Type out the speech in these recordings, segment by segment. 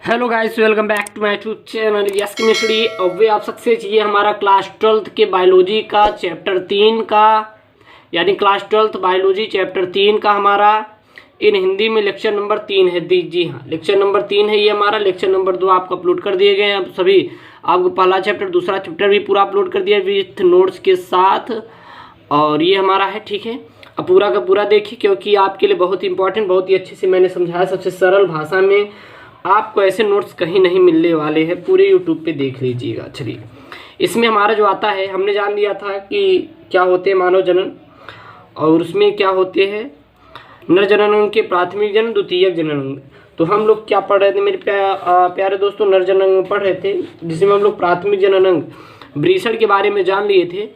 Hello guys, welcome back to my YouTube channel yes chemistry. अब आप success ये हमारा क्लास 12th के बायोलॉजी का चैप्टर 3 का यानी क्लास 12th बायोलॉजी चैप्टर 3 का हमारा इन हिंदी में लेक्चर नंबर 3 है। जी हाँ, लेक्चर नंबर 3 है ये हमारा। लेक्चर नंबर 2 आपको अपलोड कर दिए गए हैं। अब सभी आपको पहला चैप्टर दूसरा चैप्टर भी पूरा अपलोड कर दिया विथ नोट्स के साथ, और ये हमारा है। ठीक है, अब पूरा का पूरा देखिए क्योंकि आपके लिए बहुत इंपॉर्टेंट, बहुत ही अच्छे से मैंने समझाया, सबसे सरल भाषा में। आपको ऐसे नोट्स कहीं नहीं मिलने वाले हैं, पूरे यूट्यूब पे देख लीजिएगा। चलिए, इसमें हमारा जो आता है, हमने जान लिया था कि क्या होते हैं मानव जनन, और उसमें क्या होते हैं नर जनन के प्राथमिक जनन, द्वितीयक जनन। तो हम लोग क्या पढ़ रहे थे मेरे प्यारे दोस्तों, नर जनन पढ़ रहे थे, जिसमें हम लोग प्राथमिक जनन अंग वृषण के बारे में जान लिए थे।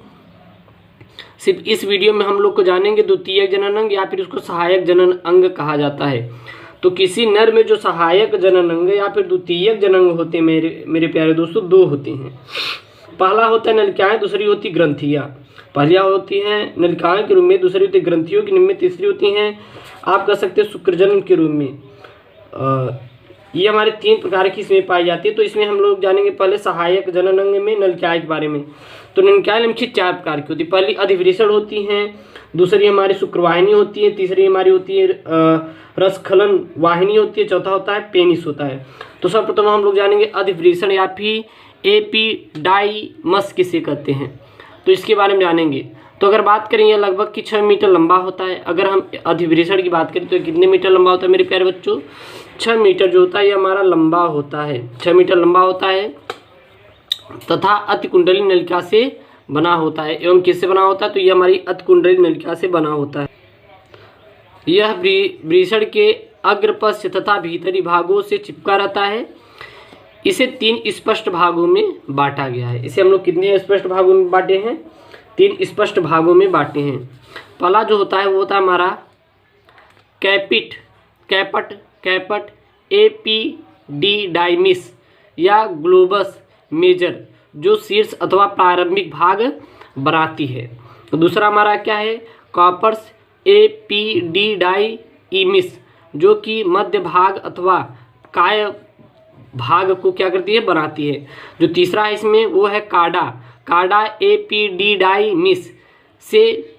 सिर्फ इस वीडियो में हम लोग को जानेंगे द्वितीयक जनन अंग, या फिर उसको सहायक जनन अंग कहा जाता है। तो किसी नर में जो सहायक जनन अंग या फिर द्वितीयक जनन अंग होते हैं मेरे प्यारे दोस्तों, दो होते हैं। पहला होता है नलिकाएं, दूसरी होती ग्रंथियां। पहली होती हैं नलिकाएं के रूप में, दूसरी होती ग्रंथियों के रूप में, तीसरी होती हैं आप कह सकते हैं शुक्रजनन के रूप में। ये हमारे 3 प्रकार की इसमें पाई जाती है। तो इसमें हम लोग जानेंगे पहले सहायक जनन अंग में नलिकाएं के बारे में। तो नलिकाएं निम्नलिखित 4 प्रकार की होती है। पहली अधिवृषण होती हैं, दूसरी हमारी शुक्रवाहिनी होती है, तीसरी हमारी होती है रसखलन वाहिनी होती है, चौथा होता है पेनिस होता है। तो सर्वप्रथम हम लोग जानेंगे अधिवृषण या फिर एपिडाइमस किसे कहते हैं, तो इसके बारे में जानेंगे। तो अगर बात करें ये लगभग कि 6 मीटर लंबा होता है। अगर हम अधिवृषण की बात करें तो कितने मीटर लंबा होता है मेरे प्यारे बच्चों? 6 मीटर जो होता है ये हमारा लंबा होता है, 6 मीटर लंबा होता है, तथा अतिकुंडली नलिका से बना होता है। एवं किससे बना होता है? तो ये हमारी अतिकुंडली नलिका से बना होता है। यह वृषण के अग्रपश्च तथा भीतरी भागों से चिपका रहता है। इसे 3 स्पष्ट भागों में बांटा गया है। इसे हम लोग कितने स्पष्ट भागों में बांटे हैं? 3 स्पष्ट भागों में बांटे हैं। पहला जो होता है वो होता है हमारा कैपट एपिडिडाइमिस या ग्लोबस मेजर, जो शीर्ष अथवा प्रारंभिक भाग बनाती है। तो दूसरा हमारा क्या है? कॉपर्स एपिडिडाइमिस, जो कि मध्य भाग अथवा काय भाग को क्या करती है? बनाती है। जो तीसरा है इसमें वो है कार्डा एपिडिडाइमिस से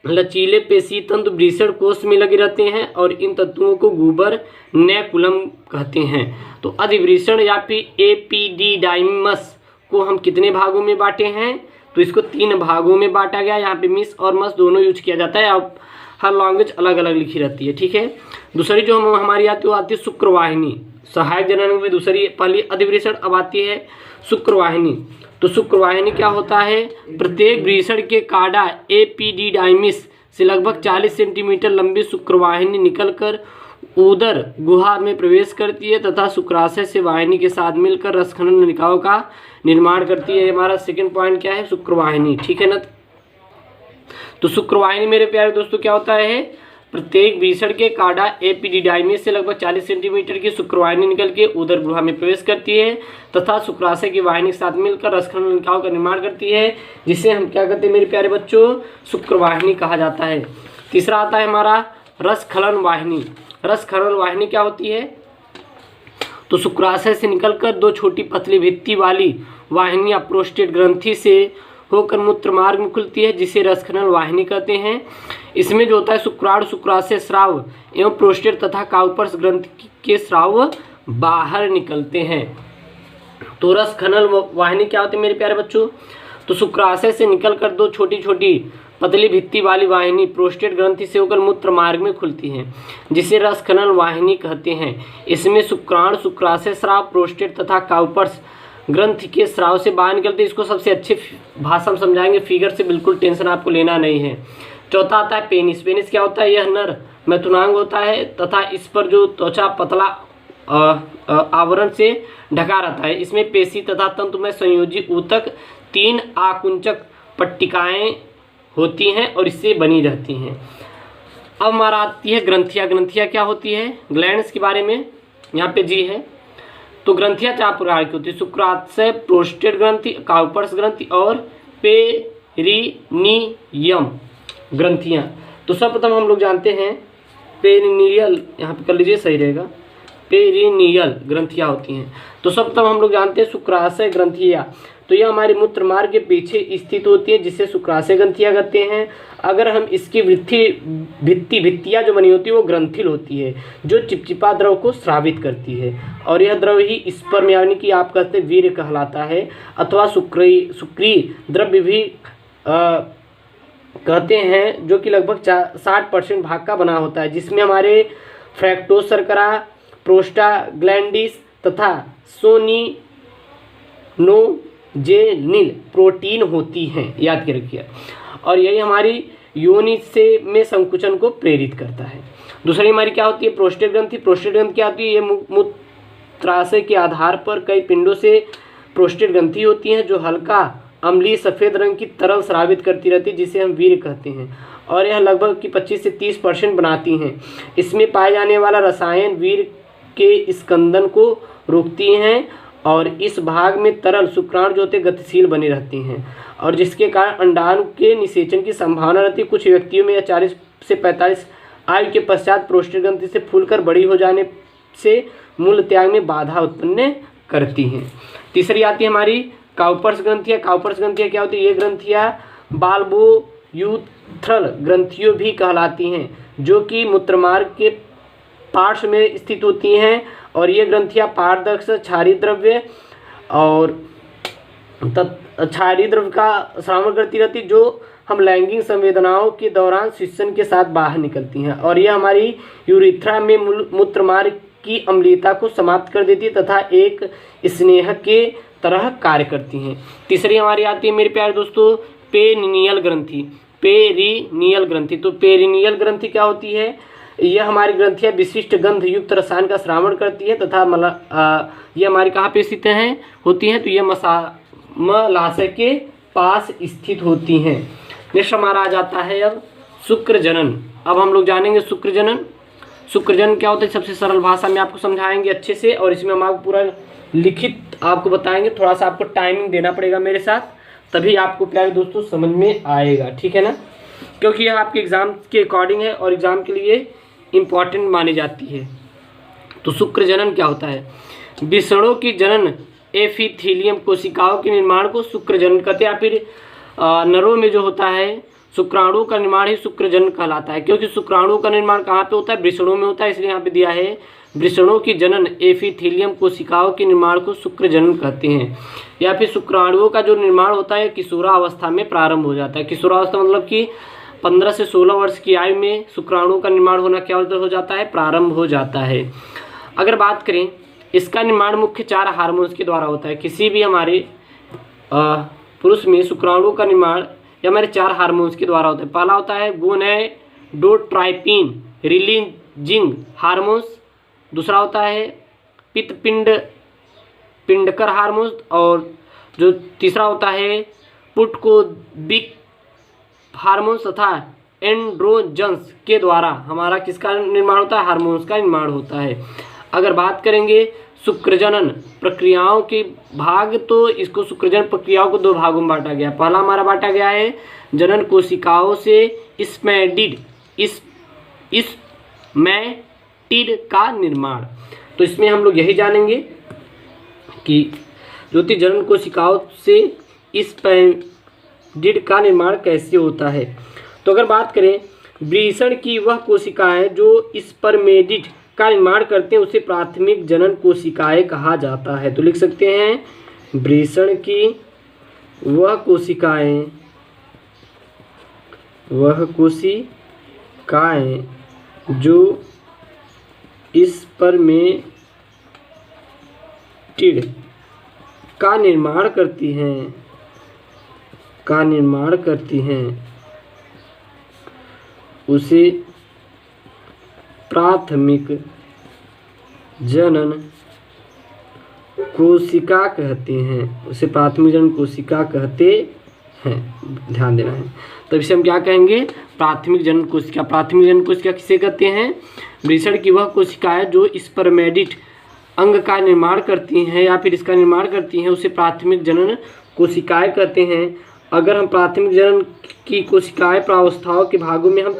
लचीले पेशी तंतु वृषण कोष में लगे रहते हैं, और इन तत्वों को गुबर नैकुलम कहते हैं। तो अधिवृषण या फिर एपिडिडाइमस को हम कितने भागों में बांटे हैं? तो इसको 3 भागों में बांटा गया। यहाँ पे मिस और मस दोनों यूज किया जाता है। अब हर लैंग्वेज अलग अलग लिखी रहती है। ठीक है, दूसरी जो हमारी आती है वो आती है शुक्रवाहिनी। सहायक जनन में दूसरी, पहली अधिवृषण, अब आती है शुक्रवाहिनी। तो शुक्रवाहिनी क्या होता है? प्रत्येक वृषण के कार्डा एपिडिडाइमिस से लगभग 40 सेंटीमीटर लंबी शुक्रवाहिनी निकलकर उदर गुहा में प्रवेश करती है तथा शुक्राशय से वाहिनी के साथ मिलकर रसखलन नलिकाओं का निर्माण करती है। हमारा सेकंड पॉइंट क्या है? शुक्रवाहिनी। ठीक है ना। तो शुक्रवाहिनी मेरे प्यारे दोस्तों क्या होता है? प्रत्येक वृषण के कार्डा एपिडिडाइमिस से लगभग 40 सेंटीमीटर की शुक्रवाहिनी निकल के उदर गुहा में प्रवेश करती है तथा शुक्राशय की वाहिनी के साथ मिलकर रसखलन नलिकाओं का निर्माण करती है, जिसे हम क्या कहते हैं मेरे प्यारे बच्चों? शुक्रवाहिनी कहा जाता है। तीसरा आता है हमारा रसखलन वाहिनी। रसखलन वाहिनी क्या होती है? तो शुक्राशय से निकलकर 2 छोटी पतली भित्ति वाली वाहिनियां प्रोस्टेट ग्रंथि से होकर मूत्र मार्ग में खुलती है, जिसे रसखलन वाहिनी कहते हैं। इसमें जो होता है शुक्राणु शुक्राशय स्राव एवं प्रोस्टेट तथा काउपर्स ग्रंथि के स्राव बाहर निकलते हैं। तो रसखलन वाहिनी क्या होती है मेरे प्यारे बच्चों? तो शुक्राशय से निकलकर 2 छोटी छोटी पतली भित्ति वाली वाहिनी प्रोस्टेट ग्रंथि से होकर मूत्र मार्ग में खुलती है, जिसे रसखलन वाहिनी कहते हैं। इसमें शुक्राणु शुक्राशय स्राव प्रोस्टेट तथा काउपर्स ग्रंथि के स्राव से बाहर निकलते हैं। इसको सबसे अच्छे भाषा में समझाएंगे, फिगर से बिल्कुल टेंशन आपको लेना नहीं है। चौथा आता है पेनिस। पेनिस क्या होता है? यह नर मैथुनांग होता है तथा इस पर जो त्वचा पतला आवरण से ढका रहता है। इसमें पेशी तथा तंतु में संयोजी ऊतक 3 आकुंचक पट्टिकाएं होती हैं और इससे बनी रहती हैं। अब हमारा आती है ग्रंथियां। ग्रंथियां क्या होती है? ग्लैंड्स के बारे में यहाँ पे जी है। तो ग्रंथियां 4 प्रकार की होती है: शुक्राशय, प्रोस्टेट ग्रंथि, काउपर्स ग्रंथि और पेरिनियम ग्रंथियां। तो सर्वप्रथम हम लोग जानते हैं पेरिनियल, यहाँ पे कर लीजिए सही रहेगा, पेरिनियल ग्रंथियां होती हैं। तो सब तब हम लोग जानते हैं शुक्राशय ग्रंथियां, तो यह हमारे मूत्र मार्ग के पीछे स्थित होती है जिसे शुक्राशय ग्रंथियां कहते हैं। अगर हम इसकी भित्तियां जो बनी होती है वो ग्रंथिल होती है जो चिपचिपा द्रव को स्रावित करती है, और यह द्रव ही स्पर्म यानी कि आप कहते हैं वीर्य कहलाता है, अथवा शुक्रीय द्रव्य भी कहते हैं, जो कि लगभग 60% भाग का बना होता है, जिसमें हमारे फ्रैक्टोज शर्करा, प्रोस्टाग्लैंडिस तथा सोनिनोजेनिल प्रोटीन होती हैं, याद के रखिए। और यही हमारी योनि से में संकुचन को प्रेरित करता है। दूसरी हमारी क्या होती है, प्रोस्टेट ग्रंथि। प्रोस्टेट ग्रंथि क्या होती है, ये मूत्राशय के आधार पर कई पिंडों से प्रोस्टेट ग्रंथि होती हैं जो हल्का अम्लीय सफ़ेद रंग की तरल स्रावित करती रहती है, जिसे हम वीर्य कहते हैं, और यह लगभग कि 25 से 30% बनाती हैं। इसमें पाए जाने वाला रसायन वीर्य के स्कंदन को रोकती हैं, और इस भाग में तरल शुक्राणु जो होते गतिशील बने रहते हैं, और जिसके कारण अंडाणु के निषेचन की संभावना रहती है। कुछ व्यक्तियों में यह 40 से 45 आयु के पश्चात प्रोस्टेट ग्रंथि से फूलकर बड़ी हो जाने से मूल त्याग में बाधा उत्पन्न करती हैं। तीसरी आती है हमारी काउपर्स ग्रंथियाँ। काउपर्स ग्रंथियाँ क्या होती है, ये ग्रंथियाँ बाल्बोयूथ्रल ग्रंथियों भी कहलाती हैं, जो कि मूत्रमार्ग के पार्श्व में स्थित होती हैं, और ये ग्रंथियाँ पारदर्शी क्षारीय द्रव्य और क्षारीय द्रव्य का स्रावन करती रहती, जो हम लैंगिक संवेदनाओं के दौरान सिंचन के साथ बाहर निकलती हैं, और यह हमारी यूरिथ्रा में मूत्रमार्ग की अम्लीयता को समाप्त कर देती है तथा एक स्नेह के तरह कार्य करती हैं। तीसरी हमारी आती है मेरे प्यारे दोस्तों पेरिनियल ग्रंथि। पेरिनियल ग्रंथि, तो पेरिनियल ग्रंथि क्या होती है, यह हमारी ग्रंथियाँ विशिष्ट गंध युक्त रसायन का श्रावण करती है तथा ये हमारी कहाँ पे स्थित हैं होती हैं, तो ये मलाशय के पास स्थित होती हैं। नेक्स्ट हमारा आ जाता है अब शुक्र जनन। अब हम लोग जानेंगे शुक्र जनन। शुक्र जनन क्या होता है, सबसे सरल भाषा में आपको समझाएंगे अच्छे से, और इसमें हम आपको पूरा लिखित आपको बताएंगे। थोड़ा सा आपको टाइमिंग देना पड़ेगा मेरे साथ, तभी आपको प्यारे दोस्तों समझ में आएगा, ठीक है ना, क्योंकि यह आपके एग्जाम के अकॉर्डिंग है और एग्जाम के लिए इम्पॉर्टेंट मानी जाती है। तो शुक्र जनन क्या होता है, विषणों की जनन एपिथेलियम कोशिकाओं के निर्माण को शुक्र जनन कहते हैं, या फिर नरों में जो होता है शुक्राणु का निर्माण ही शुक्र जनन कहलाता है, क्योंकि शुक्राणु का निर्माण कहाँ पे होता है, वृषणों में होता है, इसलिए यहाँ पे दिया है वृषणों की जनन एपिथेलियम कोशिकाओं के निर्माण को शुक्र जनन कहते हैं। या फिर शुक्राणुओं का जो निर्माण होता है किशोरावस्था में प्रारंभ हो जाता है। किशोरावस्था मतलब कि 15 से 16 वर्ष की आयु में शुक्राणुओं का निर्माण होना क्या हो जाता है, प्रारंभ हो जाता है। अगर बात करें इसका निर्माण मुख्य 4 हार्मोन्स के द्वारा होता है। किसी भी हमारे पुरुष में शुक्राणुओं का निर्माण या हमारे 4 हार्मोन्स के द्वारा होता है। पहला होता है गोनेडोट्राइपिन रिलीजिंग हार्मोन्स, दूसरा होता है पिंडकर हार्मोन्स, और जो तीसरा होता है पुटकोबिक हार्मोन्स तथा एंड्रोजन्स के द्वारा हमारा किसका निर्माण होता है, हार्मोन्स का निर्माण होता है। अगर बात करेंगे शुक्रजनन प्रक्रियाओं के भाग, तो इसको शुक्रजनन प्रक्रियाओं को 2 भागों में बांटा गया। पहला हमारा बांटा गया है जनन कोशिकाओं से स्पैडिड का निर्माण। तो इसमें हम लोग यही जानेंगे कि ज्योति जनन कोशिकाओं से स्पैडिड का निर्माण कैसे होता है। तो अगर बात करें वृषण की वह कोशिकाएं जो स्पर्मेडिड का निर्माण करते हैं उसे प्राथमिक जनन कोशिकाएं कहा जाता है। तो लिख सकते हैं वृषण की वह कोशिकाएं जो स्पर्मेटिड का निर्माण करती हैं उसे प्राथमिक जनन कोशिका कहते हैं। उसे प्राथमिक जनन कोशिका कहते हैं, ध्यान देना है। तो इसे हम क्या कहेंगे, प्राथमिक जनन कोशिका। प्राथमिक जनन कोशिका किसे कहते हैं, वृषण की वह कोशिकाएं जो स्पर्मेटिड अंग का निर्माण करती हैं या फिर इसका निर्माण करती हैं उसे प्राथमिक जनन कोशिकाएं कहते हैं। अगर हम प्राथमिक जनन की कोशिकाएं प्रावस्थाओं के भागों में हम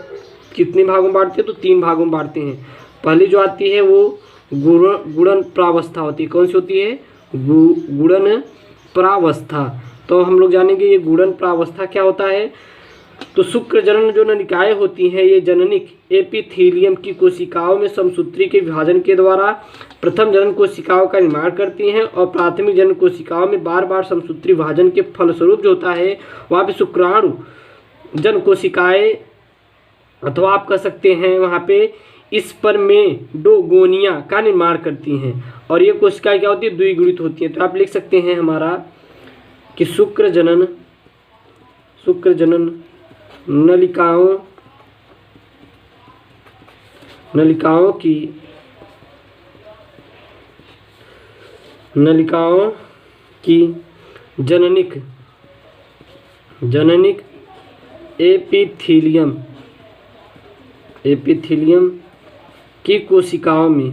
कितने भागों में बांटते हैं, तो 3 भागों में बांटते हैं। पहली जो आती है वो गुणन प्रावस्था होती है। कौन सी होती है? गुणन प्रावस्था। तो हम लोग जानेंगे ये गुणन प्रावस्था क्या होता है। तो शुक्र जनन जो नलिकाएं होती हैं ये जननिक एपिथेलियम की कोशिकाओं में समसूत्री के विभाजन के द्वारा प्रथम जनन कोशिकाओं का निर्माण करती हैं और प्राथमिक जनन कोशिकाओं में बार बार समसूत्री विभाजन के फलस्वरूप जो होता है वहाँ पे शुक्राणु जन कोशिकाएं अथवा आप कह सकते हैं वहाँ पे स्पर्मेटोगोनिया का निर्माण करती हैं और ये कोशिकाएं क्या होती है? द्विगुणित होती हैं। तो आप लिख सकते हैं हमारा कि शुक्र जनन नलिकाओं की जननिक एपिथेलियम की कोशिकाओं में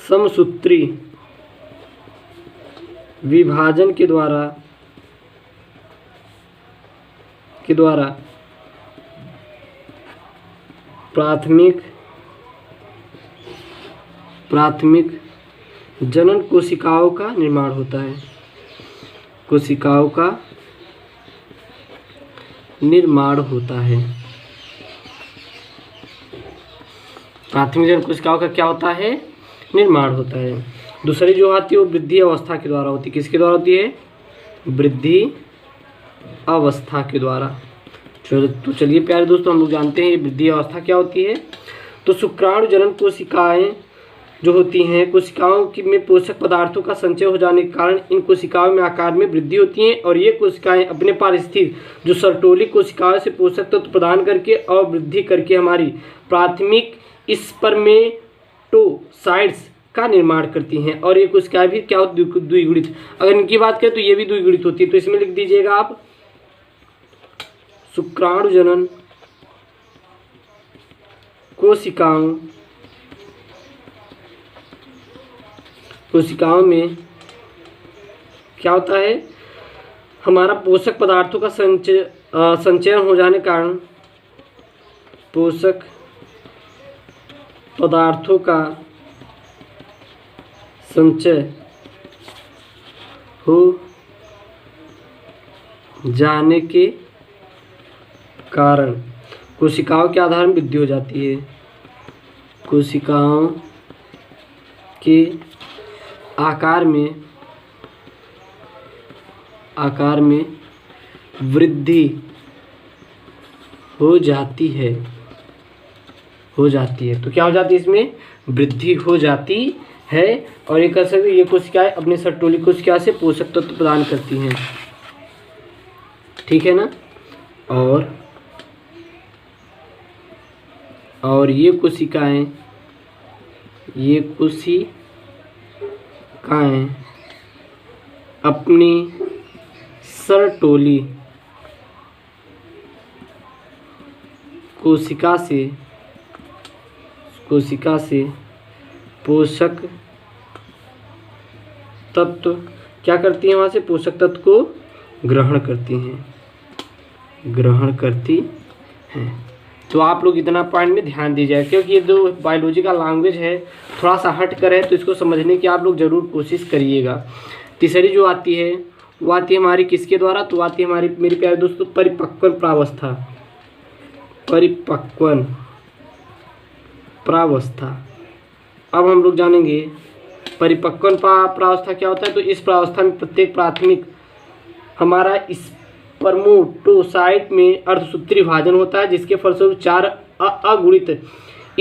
समसूत्री विभाजन के द्वारा प्राथमिक जनन कोशिकाओं का निर्माण होता है। प्राथमिक जनन कोशिकाओं का क्या होता है? निर्माण होता है। दूसरी जो आती है वो वृद्धि अवस्था के द्वारा होती है। किसके द्वारा होती है? वृद्धि अवस्था के द्वारा। तो चलिए प्यारे दोस्तों हम लोग जानते हैं ये वृद्धि अवस्था क्या होती है। तो शुक्राणु जनन कोशिकाएं जो होती हैं कोशिकाओं में पोषक पदार्थों का संचय हो जाने के कारण इन कोशिकाओं में आकार में वृद्धि होती है और ये कोशिकाएं अपने पास स्थित जो सर्टोली कोशिकाओं से पोषक तत्व प्रदान करके और वृद्धि करके हमारी प्राथमिक स्पर्मेटोसाइट्स का निर्माण करती हैं और ये कोशिकाएं भी क्या होती है? द्विगुणित। अगर इनकी बात करें तो ये भी द्विगुणित होती है। तो इसमें लिख दीजिएगा आप शुक्राणु जनन कोशिकाओं में क्या होता है? हमारा पोषक पदार्थों का संचयन हो जाने के कारण पोषक पदार्थों का संचय हो जाने के कारण कोशिकाओं के आधार में वृद्धि हो जाती है। कोशिकाओं के आकार में वृद्धि हो जाती है। तो क्या हो जाती है? इसमें वृद्धि हो जाती है और ये कह सकते ये कोशिकाएं अपने सर्टोली कोशिका से पोषक तत्व प्रदान करती हैं। ठीक है ना। और ये कोशिकाएं अपनी सर्टोली कोशिका से पोषक तत्व क्या करती हैं? वहाँ से पोषक तत्व को ग्रहण करती हैं। तो आप लोग इतना पॉइंट में ध्यान दीजिए क्योंकि ये जो बायोलॉजी का लैंग्वेज है थोड़ा सा हट कर है तो इसको समझने की आप लोग ज़रूर कोशिश करिएगा। तीसरी जो आती है वो आती है हमारी किसके द्वारा? तो आती है हमारी मेरे प्यारे दोस्तों परिपक्वन प्रावस्था। अब हम लोग जानेंगे परिपक्वन प्रावस्था क्या होता है। तो इस प्रावस्था में प्रत्येक प्राथमिक हमारा स्पर्मेटोसाइट में अर्धसूत्री विभाजन होता है जिसके फलस्वरूप 4 अगुणित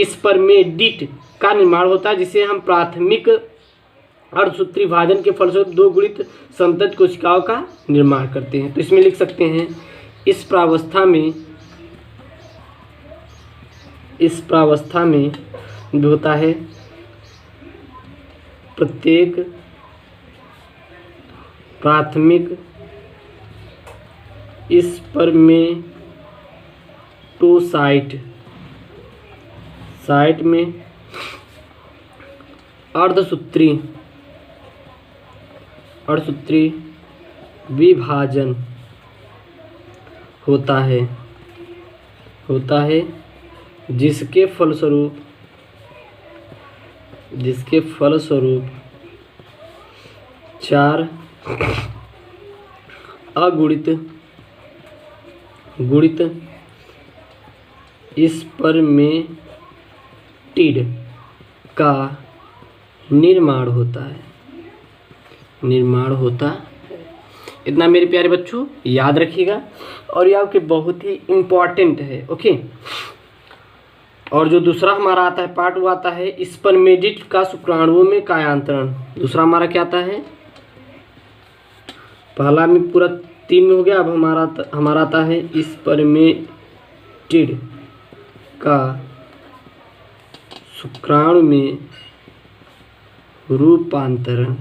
स्पर्मेडिट का निर्माण होता है जिसे हम प्राथमिक अर्धसूत्री विभाजन के फलस्वरूप 2 गुणित संतत कोशिकाओं का निर्माण करते हैं। तो इसमें लिख सकते हैं इस प्रावस्था में जो होता है प्रत्येक प्राथमिक स्पर्मेटोसाइट में अर्धसूत्री विभाजन होता है होता है, जिसके फलस्वरूप 4 अगुणित स्पर्मेटिड का निर्माण होता है। इतना मेरे प्यारे बच्चों याद रखिएगा, और ये आपके बहुत ही इम्पॉर्टेंट है। ओके, और जो दूसरा हमारा आता है पार्ट, वो आता है स्पर्मेटिड का शुक्राणुओं में कायांतरण। दूसरा हमारा क्या आता है, पहला में पूरा 3 में हो गया, अब हमारा आता है स्पर्मेटिड का शुक्राणु में रूपांतरण।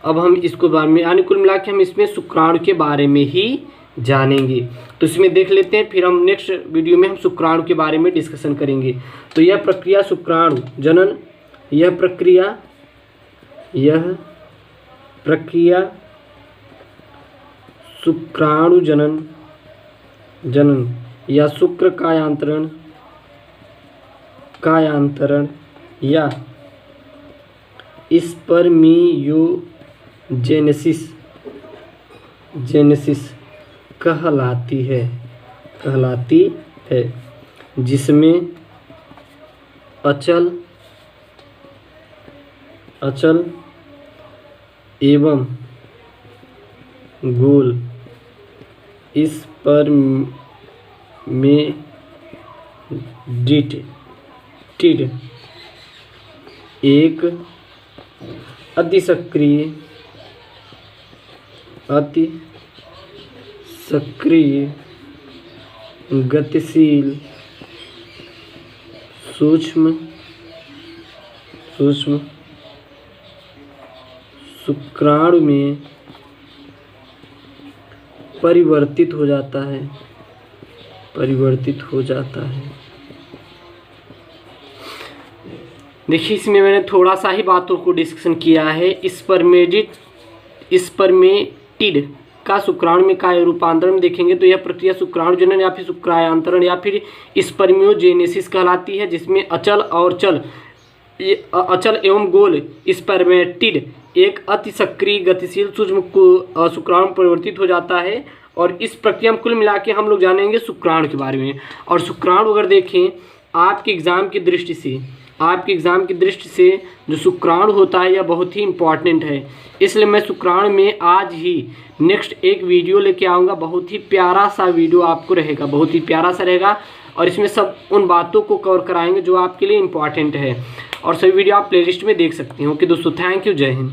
अब हम इसको बारे में, यानी कुल मिला के हम इसमें शुक्राणु के बारे में ही जानेंगे। तो इसमें देख लेते हैं, फिर हम नेक्स्ट वीडियो में हम शुक्राणु के बारे में डिस्कशन करेंगे। तो यह प्रक्रिया शुक्राणु जनन, यह प्रक्रिया शुक्राणु जनन या शुक्र कायांतरण या स्पर्मियोजेनेसिस कहलाती है, जिसमें अचल एवं गोल स्पर्मेटिड एक अति सक्रिय गतिशील सूक्ष्म शुक्राणु में परिवर्तित हो जाता है। देखिए, इसमें मैंने थोड़ा सा ही बातों को डिस्कशन किया है। स्पर्मेटिड का शुक्राणु में काय रूपांतरण में देखेंगे तो यह प्रक्रिया शुक्राणु जनन या फिर शुक्रायांतरण या फिर स्पर्मियोजेनेसिस कहलाती है, जिसमें अचल एवं गोल स्पर्मेटिड एक अति सक्रिय गतिशील सूक्ष्म शुक्राणु परिवर्तित हो जाता है। और इस प्रक्रिया में कुल मिला के हम लोग जानेंगे शुक्राणु के बारे में। और शुक्राणु अगर देखें आपके एग्ज़ाम की दृष्टि से जो शुक्राणु होता है यह बहुत ही इम्पॉर्टेंट है। इसलिए मैं शुक्राणु में आज ही नेक्स्ट एक वीडियो लेके आऊँगा। बहुत ही प्यारा सा वीडियो आपको रहेगा, बहुत ही प्यारा सा रहेगा, और इसमें सब उन बातों को कवर कराएंगे जो आपके लिए इम्पॉर्टेंट है। और सभी वीडियो आप प्लेलिस्ट में देख सकते हैं। ओके दोस्तों, थैंक यू, जय हिंद।